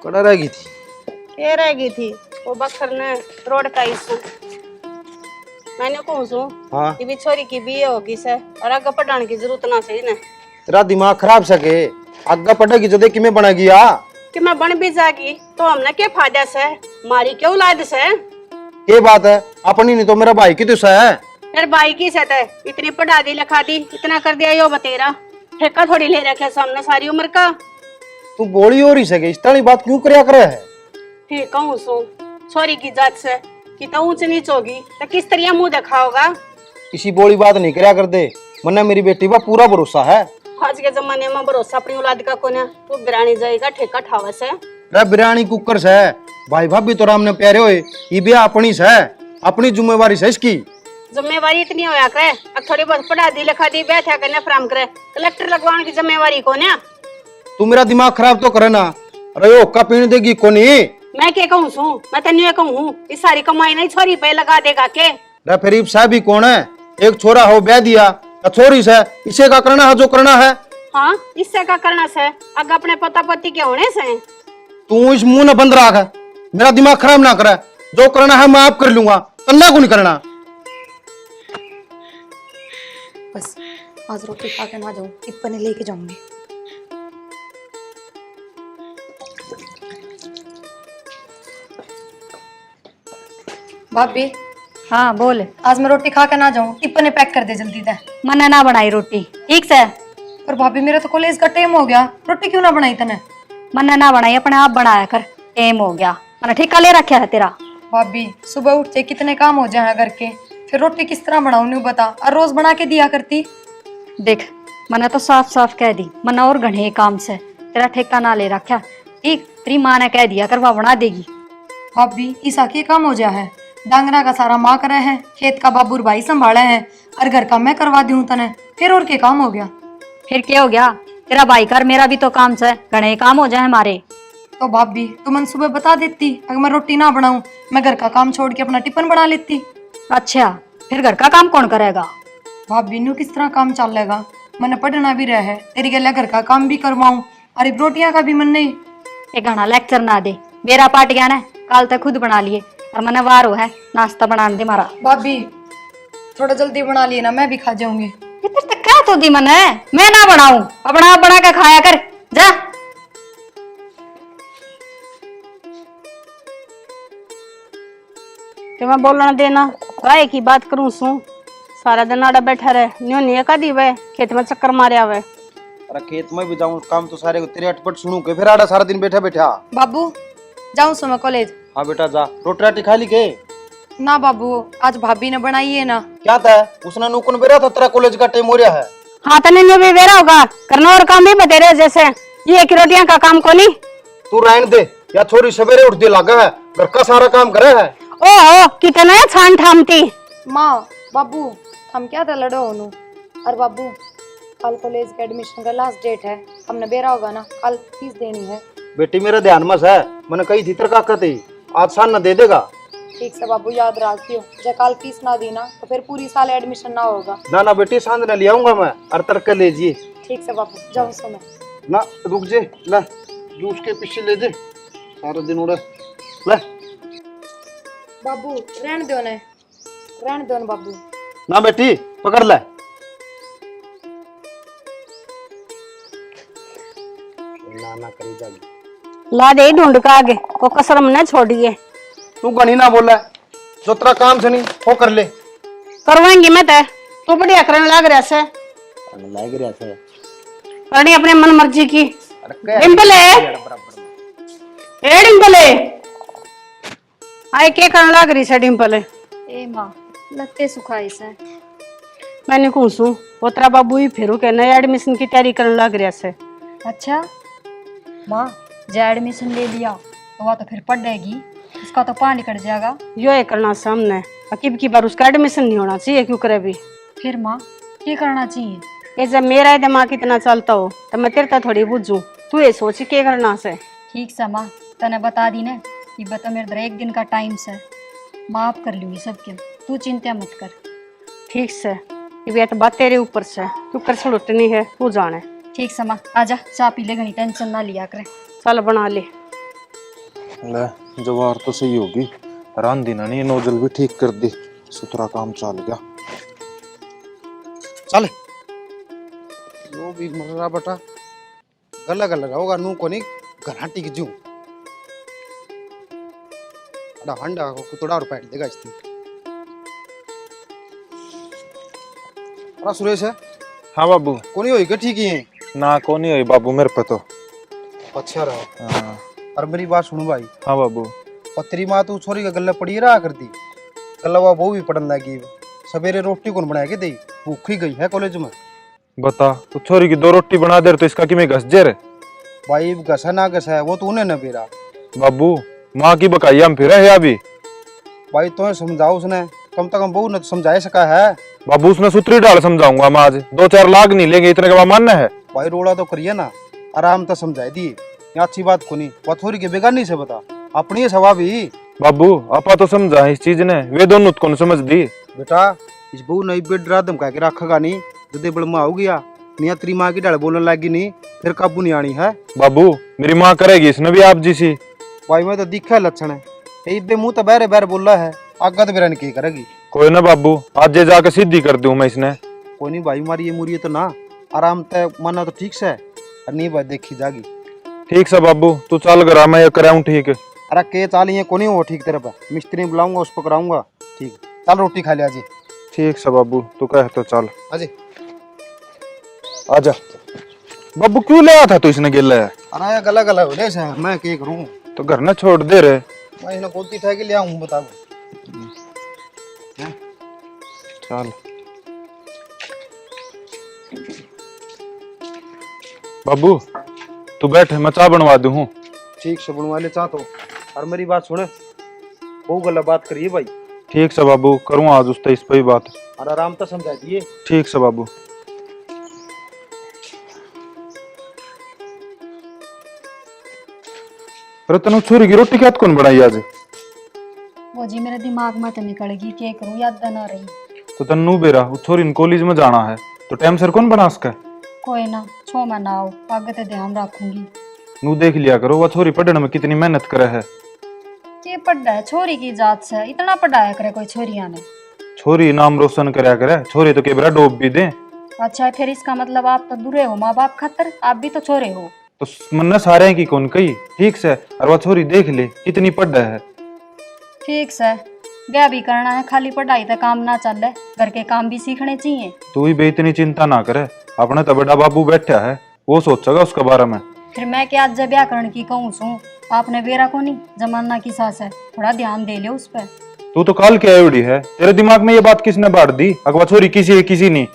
कड़ा रह गई थी। ये रह गई थी वो बखर ने रोड का इशू। मैंने कहूँ सू हाँ कि भी छोरी की भी होगी से और आगे पढ़ाने की जरूरत ना चाहिए ना तेरा दिमाग खराब सके आगे पड़ेगी जो देख में बनेगी या कि मैं बन भी जागी तो हमने क्या फायदा से मारी क्यों औलाद से। ये बात है अपनी नहीं तो मेरा भाई की तो है। यार भाई की से है इतनी पढ़ा दी लिखा दी इतना कर दिया यो बतेरा ठेका थोड़ी ले रखे सामने सारी उम्र का। तू बोली हो रही सके इस तरह बात क्यों करया करे है। ठीक कहूँ सू छोरी की जात से कि तो ऊंच नीच होगी तो किस तरह मुंह देखा होगा। इसी बोली बात नहीं करया कर दे मन्ने मेरी बेटी पर पूरा भरोसा है। आज के जमाने में भरोसा अपनी औलाद का कोने तू बिरानी जाएगा ठेका ठावा से। रे बिरयानी कुकर से भाई भाभी तो राम ने प्यारे होए ये भी अपनी से अपनी जिम्मेवारी से इसकी जिम्मेवारी इतनी होया करे अब थोड़ी बहुत पढ़ा दी लिखा दी बैठा करने फ्राम करे कलेक्टर लगवाने की जिम्मेवारी कौन है। तू मेरा दिमाग खराब तो करे ना। अरे का पीने देगी कोनी मैं क्या कहूँ सू मैं तेन कहूँ इस सारी कमाई नहीं छोरी पे लगा देगा के। रे फरीब साहब ही कौन है एक छोरा हो ब्याह दिया छोरी से इसे का करना है जो करना है। हाँ इससे का करना से अगर अपने पोता पोती के होने से। तू इस मुंह न बंद रख मेरा दिमाग खराब ना करे जो करना है मैं आप कर लूंगा करना को नहीं करना। बस आज रोटी खा के ना जाऊं टिप्पणी लेके जाऊंगी। भाभी हाँ बोल। आज मैं रोटी खा के ना जाऊं टिप्पणी पैक कर दे जल्दी से। मैंने ना बनाई रोटी ठीक से। पर भाभी मेरा तो कॉलेज का टाइम हो गया रोटी क्यों ना बनाई तने। मैंने ना बनाई अपने आप बनाया कर टाइम हो गया मैंने ठेका ले रखा है तेरा। भाभी सुबह उठते कितने काम हो जाए घर के फिर रोटी किस तरह बनाऊं नहीं बता और रोज बना के दिया करती। देख मैंने तो साफ साफ कह दी मैंने और घने काम से तेरा ठेका ना ले रखा ठीक। तेरी माँ ने कह दिया कर वह बना देगी। भाभी ईसा के काम हो जाए है डांगरा का सारा माँ करे है खेत का बाबूर भाई संभाले है और घर का मैं करवा दी हूँ तने फिर और के काम हो गया। फिर क्या हो गया तेरा भाई कर मेरा भी तो काम से घने काम हो जाए हमारे। तो भाभी तू मन सुबह बता देती अगर मैं रोटी ना बनाऊं मैं घर का काम छोड़ के अपना टिफिन बना लेती। अच्छा फिर घर का काम कौन करेगा। भाभी न्यू किस तरह काम चल लेगा मैंने पढ़ना भी रहा है तेरी गला घर का काम भी करवाऊं अरे रोटियां का भी मन नहीं। एक घना लेक्चर ना दे मेरा पाट गया ना कल तक खुद बना लिए और मैंने वार है नाश्ता बनाने दे मारा। भाभी थोड़ा जल्दी बना लिए ना मैं भी खा जाऊंगी। इधर तक क्या तो दी मन है मैं ना बनाऊं अपना आप बना के खाया कर जा। कि मैं बोलना देना गाय की बात करूं सू सारा दिन आड़ा बैठा रहे न्यू नहीं का दी वे खेत में चक्कर मारे आवे। अरे खेत में भी जाऊं काम तो सारे तेरे अटपट सुनू के फिर आड़ा सारा दिन बैठा बैठा। बाबू जाऊं सो मैं कॉलेज। हाँ बेटा जा रोटी राटी खा ली के। ना बाबू आज भाभी ने बनाई है ना। क्या था उसने नूकन बेरा था तेरा कॉलेज का टाइम हो रहा है। हाँ तने न्यू भी वेरा होगा करना और काम भी बतेरे जैसे ये एक रोटियां का काम को नहीं। तू रहने दे या छोरी सवेरे उठ दे लागा है घर का सारा काम करे है। ओहो कितना छान ठामती। माँ बाबू हम क्या था लड़ो होनू और बाबू कल कॉलेज के एडमिशन का लास्ट डेट है हमने बेरा होगा ना कल फीस देनी है। बेटी मेरे ध्यान में है मैंने कही थी तेरे काका थी आज सान न दे देगा। ठीक से बाबू याद रखियो जब कल फीस ना दी ना तो फिर पूरी साल एडमिशन ना होगा। ना ना बेटी सांझ न ले आऊंगा मैं और तड़के ले जी। ठीक से बाबू जाऊँ सो मैं। ना रुक जे ले जूस के पीछे ले जे सारा दिन उड़े ले। बाबू रहने दो ना बाबू। ना बेटी पकड़ ले। ना ना करी जागी ला दे ढूंढ का आगे वो कसर में न छोड़िए। तू गणी ना बोला जो तेरा काम से नहीं वो कर ले। करवाएंगी मैं तय तू बढ़िया करने लग रहा से लाग रहा था करनी अपने मन मर्जी की। डिम्पले ए डिम्पले आए क्या करने लग रही से डिम्पले। ए माँ लगते सुखाई से मैंने कहूँ सू वो तेरा बाबू ही फिर के नए एडमिशन की तैयारी करने लग रहा से। अच्छा माँ जो एडमिशन ले लिया तो वह तो फिर पढ़ेगी उसका तो पानी कट जाएगा। यो ये करना सामने अकीब की बार उसका एडमिशन नहीं होना चाहिए क्यों करे भी। फिर माँ क्या करना चाहिए। ये जब मेरा दिमाग इतना चलता हो तो मैं तेरे थोड़ी बुझू तू ये सोच के करना से। ठीक से माँ तने बता दी ना कि बता मेरे इधर एक दिन का टाइम से माफ कर लूंगी सबके तू चिंता मत कर। ठीक से ये तो बात तेरे ऊपर से तू कर छुटनी है तू जाने। ठीक से माँ आजा चाय पी ले घनी टेंशन ना लिया करे। चल बना ले। ले जवार तो सही होगी, रांधी ना नहीं नोजल भी ठीक कर दी, सुथरा काम चल गया। चल यो भी मर रहा बेटा, गला गला होगा नू को नहीं घराटी की जू हंडा को कुतड़ा और पैट देगा इसमें। अरे सुरेश है हाँ बाबू। कोनी होई के ठीक ही है ना को नहीं हुई बाबू मेरे पे तो। अच्छा रहा। हाँ। और मेरी बात सुन भाई, हाँ बाबू। पत्री माँ तू छोरी का गला पड़ी रहा करती, गला वो बहु भी पड़न लगी, सवेरे रोटी कौन बना के दे, भूखी गई है कॉलेज में। बता तू छोरी की 2 रोटी बना दे तो इसका कि मैं घस जे रे। भाई घसा ना घसा है वो तूने न बेरा। बाबू माँ की बकाई हम फिर है अभी। भाई तुम्हें समझाओ उसने, कम से कम बहू ने तो समझा सका है। बाबू उसने सुतरी डाल समझाऊंगा मैं आज, 2-4 लाख नहीं लेंगे इतने का मानना है। भाई रोड़ा तो करिए ना, आराम तो समझाई दिए, ये अच्छी बात को नहीं, वो थोड़ी के बेगानी से बता, अपनी है स्वभाव ही। बाबू आपा तो समझा इस चीज ने, वे दोनों कौन समझ दी। बेटा इस बहू नहीं बेड डरा धमका के रखेगा नहीं, जदे बड़मा हो गया नहीं तेरी माँ की डाल बोलने लगी नहीं, फिर काबू नहीं आनी है। बाबू मेरी माँ करेगी इसने भी आप जी सी। भाई मैं तो दिखा लक्षण है, ये मुंह तो बहरे बहरे बोल रहा है, आगा तो मेरा नहीं करेगी। कोई ना बाबू आज जे जाके सीधी कर दूं मैं इसने। कोई नहीं भाई मारी ये मुरी तो ना, आराम तय माना तो ठीक से, और नहीं भाई देखी जागी। ठीक से बाबू तू चल करा मैं ये कराऊं ठीक। अरे के चाली को नहीं हो ठीक तेरे पे, मिस्त्री बुलाऊंगा उस पर कराऊंगा ठीक। चल रोटी खा लिया जी। ठीक से बाबू तू कह तो चल। अजय आजा। बाबू क्यों ले आया था तू इसने गिल्ला है? अरे यार गला गला हो जैसे मैं क्या करूं, तो घर ना छोड़ दे रे। मैं इन्हें गोदी ठा के ले आऊं बताओ। चल बाबू तू बैठ मैं चाय बनवा दूं। ठीक से बनवा ले चाह तो, और मेरी बात सुने, बहुत गला बात करिए भाई। ठीक से बाबू करूँ आज उस इस पे ही बात। और आराम तो समझा दिए। ठीक से बाबू। अरे तनु छोरी की रोटी क्या कौन बनाई आज? वो जी मेरे दिमाग में तो निकल गई, क्या करूँ याद ना रही। तो तन्नू बेरा उस छोरी ने कॉलेज में जाना है तो टाइम सर कौन बना सका? कोई ना छो मैं ना आओ, आगे तो ध्यान रखूंगी। नू देख लिया करो वह छोरी पढ़ने में कितनी मेहनत करे है। के पढ़ा है छोरी की जात से, इतना पढ़ाया करे कोई छोरिया ने। छोरी नाम रोशन करया करे, छोरी तो केबरा डोब भी दे। अच्छा फिर इसका मतलब आप तो दूरे हो माँ बाप खातर, आप भी तो छोरे हो। तो मन्ना सारे की कौन कही ठीक से, और वह छोरी देख ले कितनी पढ़ है। ठीक से ब्याह भी करना है, खाली पढ़ाई तो काम ना चले, घर के काम भी सीखने चाहिए। तू ही बे इतनी चिंता ना करे, अपने तो बड़ा बाबू बैठा है वो सोचेगा उसके बारे में। फिर मैं क्या आज ब्याह करने की कहूँ सू, आपने बेरा को नहीं, जमाना की सास है, थोड़ा ध्यान दे लो उस पर। तू तो काल की आयोडी है, तेरे दिमाग में ये बात किसने बांट दी? अगवा छोरी किसी है किसी नहीं।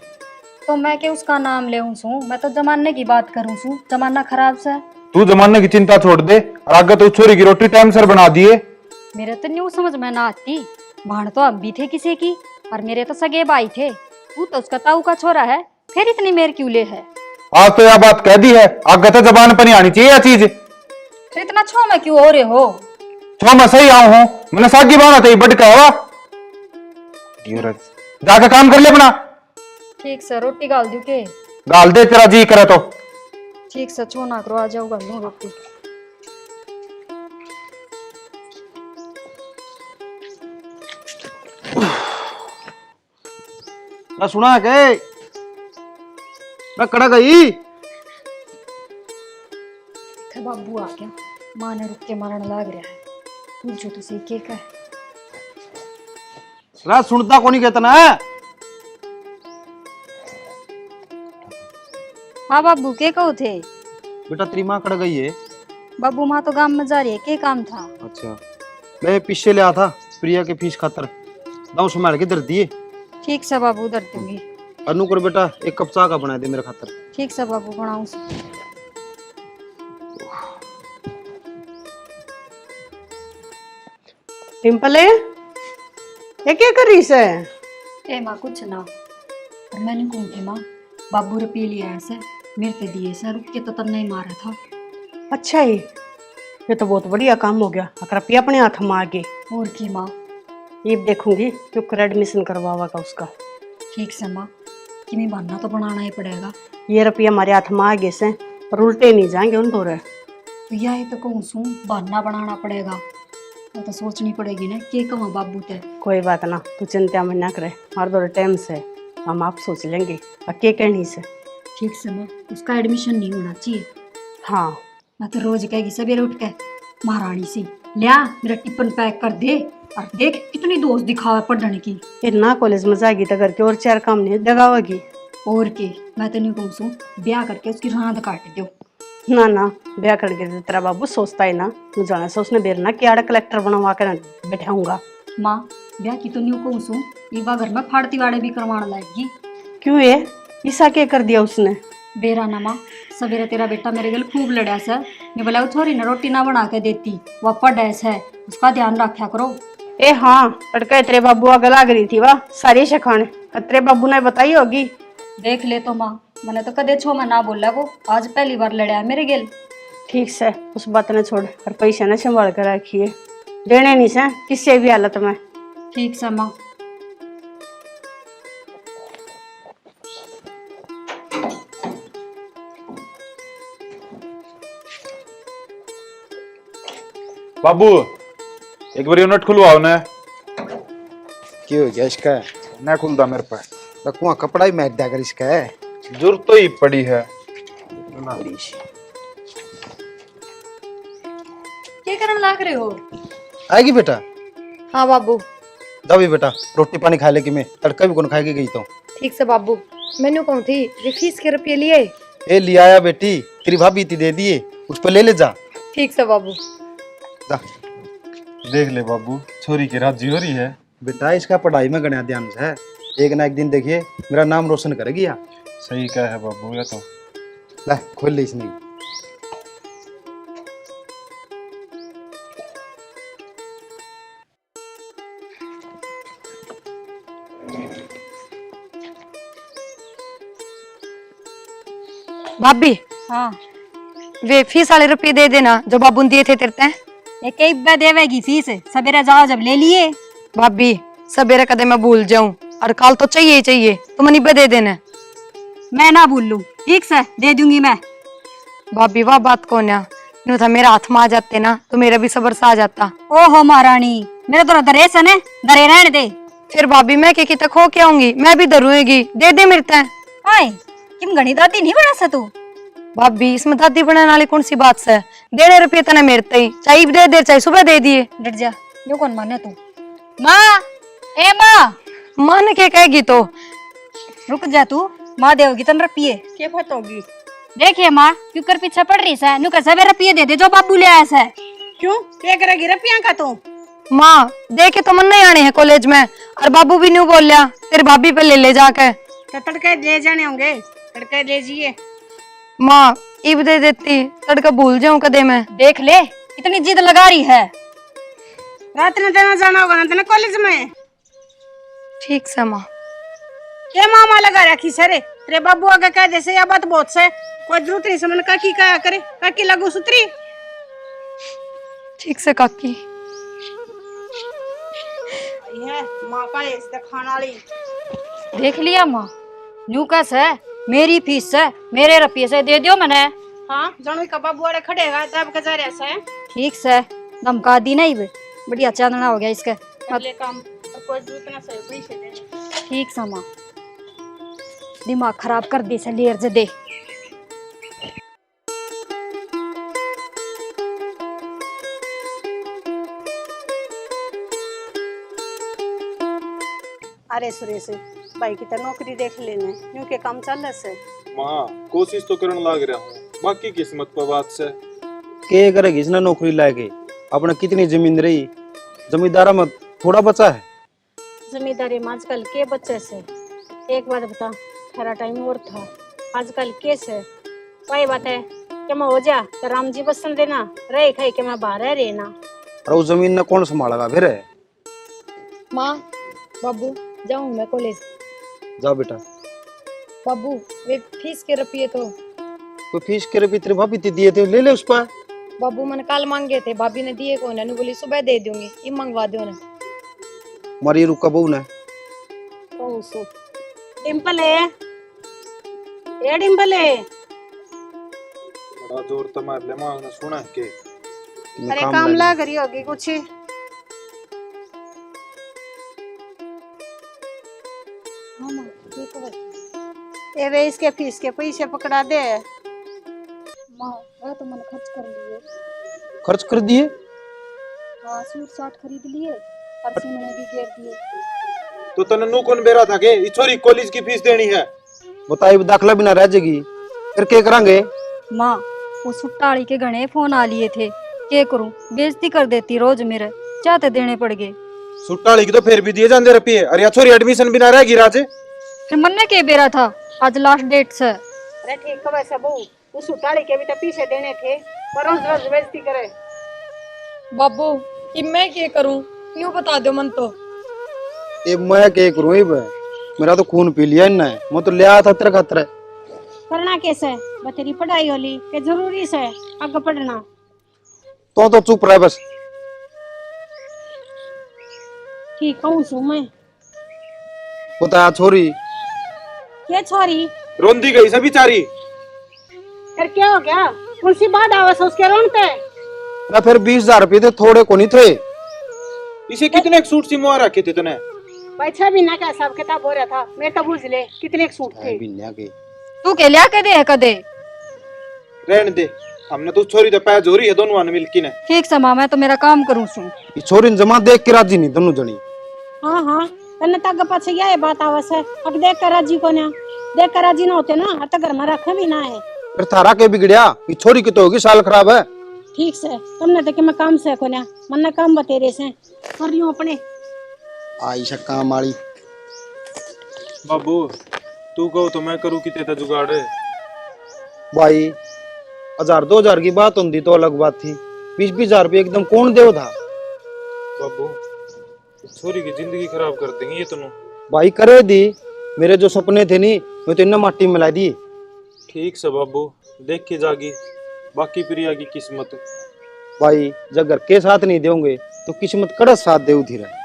तो मैं क्या उसका नाम ले सू, मैं तो जमाने की बात करूँ सू, जमाना खराब से। तू जमाने की चिंता छोड़ दे और आगे तो छोरी की रोटी टाइम सर बना दिए। मेरे तो न्यू समझ में ना आती, भाण तो अब भी थे किसी की, और मेरे तो सगे भाई थे, तू तो उसका ताऊ का छोरा है, फिर इतनी मेर क्यों ले है? आज तो यह बात कह दी है, आगे तो जबान पर नहीं आनी चाहिए यह चीज। फिर इतना छो में क्यों हो रहे हो? छो मैं सही आऊ हूँ, मैंने सागी बाना था बट कहवा जाके काम कर ले अपना। ठीक से रोटी गाल दू के? गाल दे तेरा जी करे तो। ठीक से छो ना करो, आ जाओ गाल दूं रोटी। ना सुना के ना कड़ा गई। बाबू आ गया, माँ ने रुक के मारने लग रहा है, पूछो तो सही के का है। रात सुनता को नहीं कहता ना। हाँ बाबू के कहो थे? बेटा तेरी माँ कड़ गई है। बाबू माँ तो गांव में जा रही है, के काम था? अच्छा मैं पीछे ले आया था प्रिया के फीस खातर, दाऊ संभाल के दर दिए। ठीक से बाबू दर दूंगी। अनु कर बेटा एक कप चाय का बना दे मेरे खातर। ठीक से बाबू बनाऊं। पिंपले ये क्या कर रही से? ए माँ कुछ ना, और मैंने कौन थी माँ, बाबू रे पी लिया ऐसे मेरे पे दिए से, रुक के तो तब नहीं मारा था। अच्छा ही, ये तो बहुत बढ़िया काम हो गया, कृपया अपने हाथ में आगे। और की माँ? ये देखूंगी क्यों कर एडमिशन करवावा का उसका। ठीक से माँ, कि मैं बनना तो बनाना ही पड़ेगा। ये रुपया हमारे हाथ में आगे से और उल्टे नहीं जाएंगे उन तो। तो यही तो कहूँ सू बहाना बनाना पड़ेगा। तो सोचनी पड़ेगी ना के कहूँ बाबू ते। कोई बात ना, तू चिंता में ना करे, हमारे दो टाइम से हम आप सोच लेंगे और के कहनी से। ठीक से माँ, उसका एडमिशन नहीं होना चाहिए। हाँ मैं तो रोज कहेगी सवेरे उठ के महारानी सी लिया मेरा टिफिन पैक कर दे, और देख कितनी दोस्त दिखावा पढ़ने की। इतना कॉलेज में जाएगी तो करके और 4 काम नहीं दगावेगी। और के मैं तो नहीं कहूँ सू ब्याह करके उसकी रांद काट दो। ना ना, ब्याह करके तो तेरा बाबू सोचता है ना, तू जाने से उसने बेर ना कि कलेक्टर बनवा कर बैठाऊंगा। माँ ब्याह की तो नहीं कहूँ सू युवा घर में फाड़ती वाड़े भी करवाने लाएगी। क्यों ये ऐसा क्या कर दिया उसने? बेरा ना माँ, सवेरे तेरा बेटा मेरे गल खूब लड़ा से, मैं बोला छोरी ने रोटी ना बना के देती, वह पढ़ैस है, उसका ध्यान रखा करो। ए हाँ, लड़का तेरे बाबू आगे लाग रही थी वाह सारी शखाने, तेरे बाबू ने बताई होगी। देख ले तो माँ, मैंने तो कदे छो में ना बोला, वो आज पहली बार लड़ा है मेरे गेल। ठीक से उस बात ने छोड़ और पैसा ने संभाल कर रखिए, देने नहीं से किसी भी हालत में। ठीक से माँ। बाबू एक बार यूनिट खुलवाओ ना। क्यों हो गया इसका? ना खुलता मेरे पे। रखुआ कपड़ा ही मैच देकर इसका है। जरूरत तो ही पड़ी है। क्या करने लाग रहे हो? आएगी बेटा? हाँ बाबू। जाओ भी बेटा, रोटी पानी खा ले कि मैं तड़का भी कौन खाएगी गई तो। ठीक से बाबू। मैंने कहूँ थी ये फीस के रुपये लिए। ए लिया आया बेटी, तेरी भाभी थी दे दिए, उस पर ले ले जा। ठीक से बाबू। जा देख ले बाबू, छोरी की राजी हो रही है। बेटा इसका पढ़ाई में गणा ध्यान से है, एक ना एक दिन देखिए मेरा नाम रोशन करेगी। या सही कहा है बाबू, ये तो। ले खोल ले इसने। भाभी हाँ वे फीस वाले रुपये दे देना जो बाबू ने दिए थे तेरे ते। ये कई बार देवेगी फीस, सवेरे जाओ जब ले लिए। भाभी सवेरे कदे मैं भूल जाऊं और कल तो चाहिए ही चाहिए, तुम निब्बे दे देना। मैं ना भूल लूं, ठीक से दे दूंगी मैं। भाभी वाह बात कौन है, यूं था मेरा हाथ में आ जाते ना तो मेरा भी सबर सा आ जाता। ओहो महारानी, मेरे तो दरे सन है, दरे रहने दे। फिर भाभी मैं के तक हो के आऊंगी, मैं भी दरूंगी, दे दे मेरे ते। आए किम गणी दादी नहीं बना सा तू? भाभी इसमें दादी बनाने वाली कौन सी बात से, देने रुपये तने मेरे ते ही, चाहे दे दे चाहे सुबह दे दिए। डट जा, यो कौन माने तू? माँ, ए माँ। मान के कहेगी तो रुक जा तू, माँ देगी तन रुपये। क्या बात होगी? देखिए माँ, क्यों कर पीछे पड़ रही है, नुकर सवेरे रुपये दे दे जो बाबू ले आया है। क्यों क्या करेगी रुपया का तू? माँ देखे तो मन नहीं आने हैं कॉलेज में, और बाबू भी न्यू बोल लिया फिर भाभी पे ले ले जाके। तो तड़के ले जाने होंगे, तड़के ले जाइए। माँ इब दे देती, तड़का भूल जाऊं कदे मैं। देख ले इतनी जिद लगा रही है। रात में देना जाना होगा ना तेने कॉलेज में। ठीक से माँ। क्या मामा लगा रखी सरे, तेरे बाबू आगे कह जैसे या बात बहुत से, कोई जरूरत नहीं समझ काकी क्या करे, काकी लगू सुतरी। ठीक से काकी। ये माँ का इस खाना वाली। देख लिया माँ, न्यू कैसे है, मेरी फीस है, मेरे रुपये से दे दियो मैंने। हाँ जानवी का बाबू वाले खड़ेगा तब के जा रहा है। ठीक से धमका दी नहीं बे, बढ़िया चांदना हो गया इसका। अगले काम और कोई जरूरत ना सही पैसे देने। ठीक से माँ, दिमाग खराब कर दे से लेर दे। अरे सुरेश भाई की तो नौकरी देख लेने, यूं के काम चल रहा से। माँ कोशिश तो करने लग रहा हूँ, बाकी किस्मत पर बात से। के करेगी इसने नौकरी लाके, अपने कितनी जमीन रही, जमींदारा में थोड़ा बचा है। जमींदारी में आजकल के बच्चे से, एक बात बता, हरा टाइम और था, आजकल के से वही बात है कि मैं हो जा तो राम जी बसन देना, रहे खाई के मैं बाहर रह रहना। और उस जमीन ने कौन संभालेगा फिर? माँ बाबू जाऊँ मैं कॉलेज? जाओ बेटा। बाबू वे फीस के रुपये तो तो फीस के रुपये तेरे भाभी ते दिए थे, ले ले उस पर। बाबू मैंने कल मांगे थे, भाभी ने दिए कौन है, बोली सुबह दे दूंगी, ये मंगवा दो ना। मारी रुका बहू ने। कौन सो डिम्पल है, ये डिम्पल है, जोर तुम्हारे ले मांगना सुना के तुम्हें अरे काम लगी। लग रही होगी कुछ। ये वे इसके फीस के पैसे पकड़ा दे। माँ वह तो मैंने खर्च कर लिए। खर्च कर दिए? हाँ सूट साट खरीद लिए, परसों मैंने भी घेर दिए। तो तने नु कौन बेरा था के छोरी कॉलेज की फीस देनी है? बताइए दाखला भी ना रह जाएगी, फिर क्या करेंगे? माँ वो सुट्टाड़ी के घने फोन आ लिए थे, क्या करूं, बेइज्जती कर देती रोज मेरे, चाहते देने पड़ गए। सुट्टाली की तो फिर भी दिए जाते रुपये। अरे छोरी एडमिशन बिना रहेगी राजे। फिर मन्ने के बेरा था, आज लास्ट डेट से। अरे ठीक है वैसे बहू, उस उताड़ी के भी तो पीछे देने थे, पर रोज रोज बेइज्जती करे। बाबू कि मैं क्या करूं, यूं बता दो मन तो। ये मैं क्या करूं? ये मेरा तो खून पी लिया इन्हें, मैं तो ले आया था तेरे खातर। करना कैसे? बतेरी पढ़ाई होली के जरूरी से आगे पढ़ना। तो चुप रह बस। ठीक कहूँ सु मैं। बता छोरी, क्या छोरी? रोंदी गई सब बेचारी। फिर क्या हो गया? कौन सी बात आवाज उसके रोनते? ना फिर 20,000 रुपये थे, थोड़े को नहीं थे। इसे कितने एक सूट सिमवा रखे थे तने? भाई 6 महीना का हिसाब किताब हो रहा था, मैं तो बुझ ले कितने एक सूट थे। बिन्या के तू के लिया के दे है कदे? रहने दे, हमने तो छोरी तो पैज हो रही है दोनों ने मिलकी ने। ठीक से माँ मैं तो मेरा काम करूँ सू। ये छोरी ने जमा देख के राजी नहीं दोनों जनी। हाँ हाँ तन्ने तक पाछे ये बात आवाज है। अब देख कर राजी को ना, देख कर राजी ना होते ना तो घर में रखे भी ना है। फिर थारा के बिगड़िया, ये छोरी की तो होगी साल खराब है। ठीक से तुमने तो कि मैं काम से को ना, मन काम बतेरे से कर लियो अपने। आई शक्का माड़ी। बाबू तू कहो तो मैं करूँ कितने ता जुगाड़ है। भाई 1,000-2,000 की बात होती तो अलग बात थी, 20,000 रुपये एकदम कौन देव था? बाबू छोरी की जिंदगी खराब कर देंगे ये तनु। भाई करे दी, मेरे जो सपने थे नी मैं तो इन्हें माटी में मिला दी। ठीक से बाबू देख के जागी, बाकी प्रिया की किस्मत। भाई जब घर के साथ नहीं दोगे तो किस्मत कड़ा साथ दे उधी रहे।